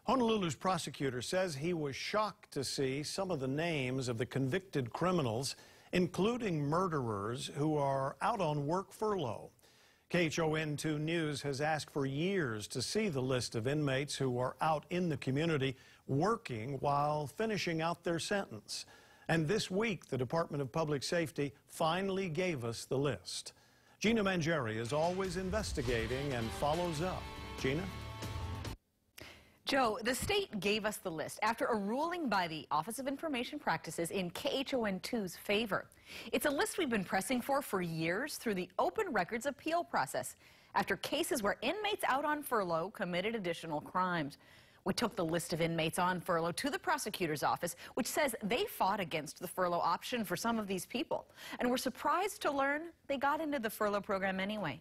Honolulu's prosecutor says he was shocked to see some of the names of the convicted criminals, including murderers, who are out on work furlough. KHON2 News has asked for years to see the list of inmates who are out in the community working while finishing out their sentence. And this week, the Department of Public Safety finally gave us the list. Gina Mangieri is always investigating and follows up. Gina? Joe, the state gave us the list after a ruling by the Office of Information Practices in KHON2's favor. It's a list we've been pressing for years through the open records appeal process after cases where inmates out on furlough committed additional crimes. We took the list of inmates on furlough to the prosecutor's office, which says they fought against the furlough option for some of these people, and were surprised to learn they got into the furlough program anyway.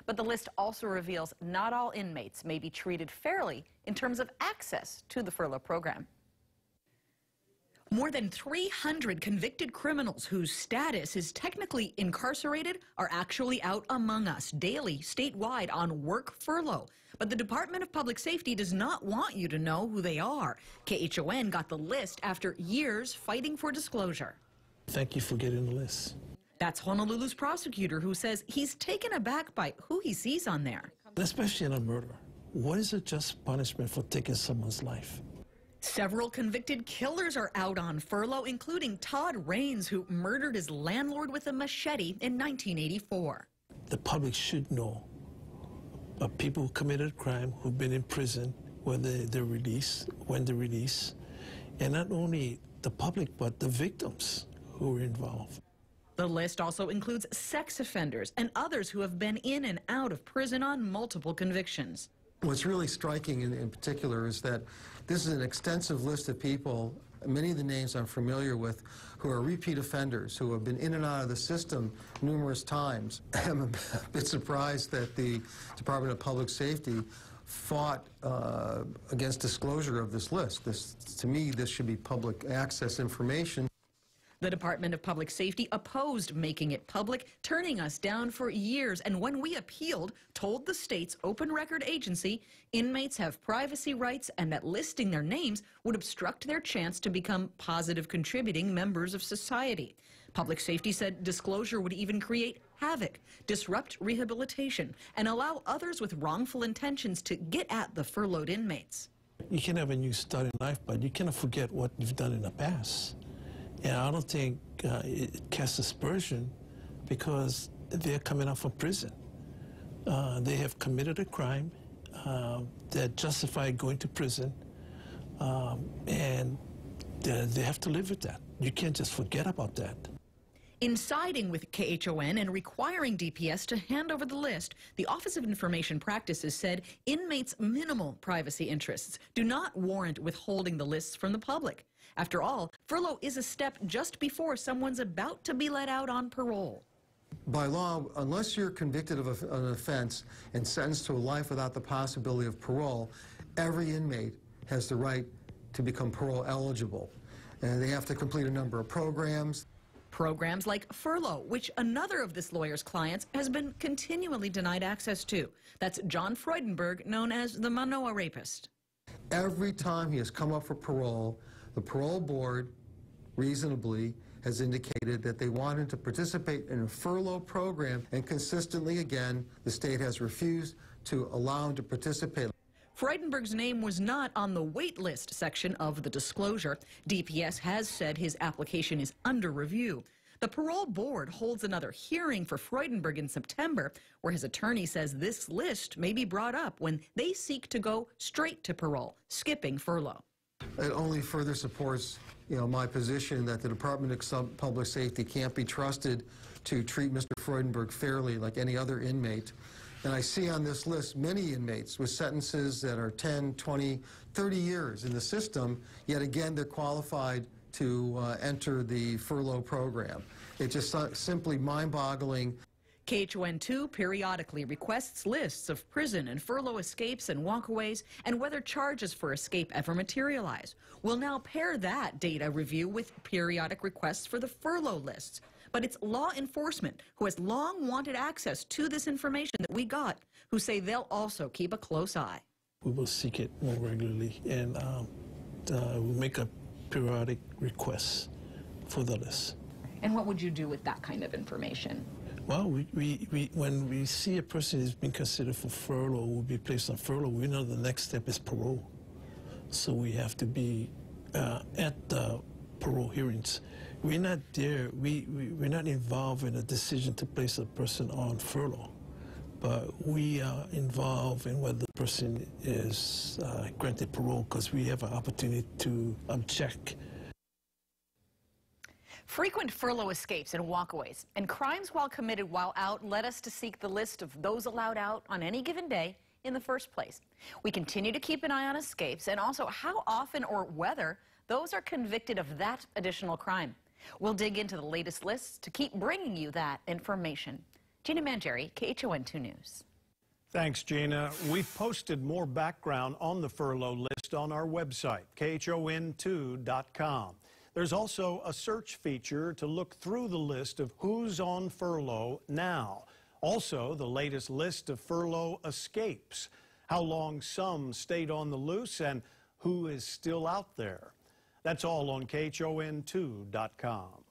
But the list also reveals not all inmates may be treated fairly in terms of access to the furlough program. More than 300 convicted criminals whose status is technically incarcerated are actually out among us daily, statewide, on work furlough. But the Department of Public Safety does not want you to know who they are. KHON got the list after years fighting for disclosure. Thank you for getting the list. That's Honolulu's prosecutor, who says he's taken aback by who he sees on there. Especially in a murder. What is a just punishment for taking someone's life? Several convicted killers are out on furlough, including Todd Raines, who murdered his landlord with a machete in 1984. The public should know of people who committed a crime, who've been in prison, whether they're released, when they're released, and not only the public, but the victims who were involved. The list also includes sex offenders and others who have been in and out of prison on multiple convictions. What's really striking in particular is that this is an extensive list of people, many of the names I'm familiar with, who are repeat offenders, who have been in and out of the system numerous times. I'm a bit surprised that the Department of Public Safety fought against disclosure of this list. To me, this should be public access information. The Department of Public Safety opposed making it public, turning us down for years, and when we appealed, told the state's open record agency inmates have privacy rights and that listing their names would obstruct their chance to become positive contributing members of society. Public Safety said disclosure would even create havoc, disrupt rehabilitation, and allow others with wrongful intentions to get at the furloughed inmates. You can have a new start in life, but you cannot forget what you've done in the past. And I don't think it casts aspersion because they're coming out from prison. They have committed a crime that justified going to prison, and they have to live with that. You can't just forget about that. In siding with KHON and requiring DPS to hand over the list, the Office of Information Practices said inmates' minimal privacy interests do not warrant withholding the lists from the public. After all, furlough is a step just before someone's about to be let out on parole. By law, unless you're convicted of an offense and sentenced to a life without the possibility of parole, every inmate has the right to become parole eligible. And they have to complete a number of programs. Programs like furlough, which another of this lawyer's clients has been continually denied access to. That's John Freudenberg, known as the Manoa rapist. Every time he has come up for parole, the parole board reasonably has indicated that they want him to participate in a furlough program, and consistently, again, the state has refused to allow him to participate. Freudenberg's name was not on the wait list section of the disclosure. DPS has said his application is under review. The parole board holds another hearing for Freudenberg in September, where his attorney says this list may be brought up when they seek to go straight to parole, skipping furlough. It only further supports, my position that the Department of Public Safety can't be trusted to treat Mr. Freudenberg fairly like any other inmate. And I see on this list many inmates with sentences that are 10, 20, 30 years in the system, yet again they're qualified to enter the furlough program. It's just simply mind-boggling. KHON2 periodically requests lists of prison and furlough escapes and walkaways and whether charges for escape ever materialize. We'll now pair that data review with periodic requests for the furlough lists. But it's law enforcement who has long wanted access to this information that we got, who say they'll also keep a close eye. we will seek it more regularly, and we'll make a periodic request for the list. And what would you do with that kind of information? Well, when we see a person is being considered for furlough, will be placed on furlough, we know the next step is parole. So we have to be at the parole hearings. We're not there, we're not involved in a decision to place a person on furlough, but we are involved in whether the person is granted parole because we have an opportunity to object. Frequent furlough escapes and walkaways and crimes while committed while out led us to seek the list of those allowed out on any given day in the first place. We continue to keep an eye on escapes and also how often or whether those are convicted of that additional crime. We'll dig into the latest lists to keep bringing you that information. Gina Mangieri, KHON2 News. Thanks, Gina. We've posted more background on the furlough list on our website, khon2.com. There's also a search feature to look through the list of who's on furlough now. Also, the latest list of furlough escapes, how long some stayed on the loose, and who is still out there. That's all on khon2.com.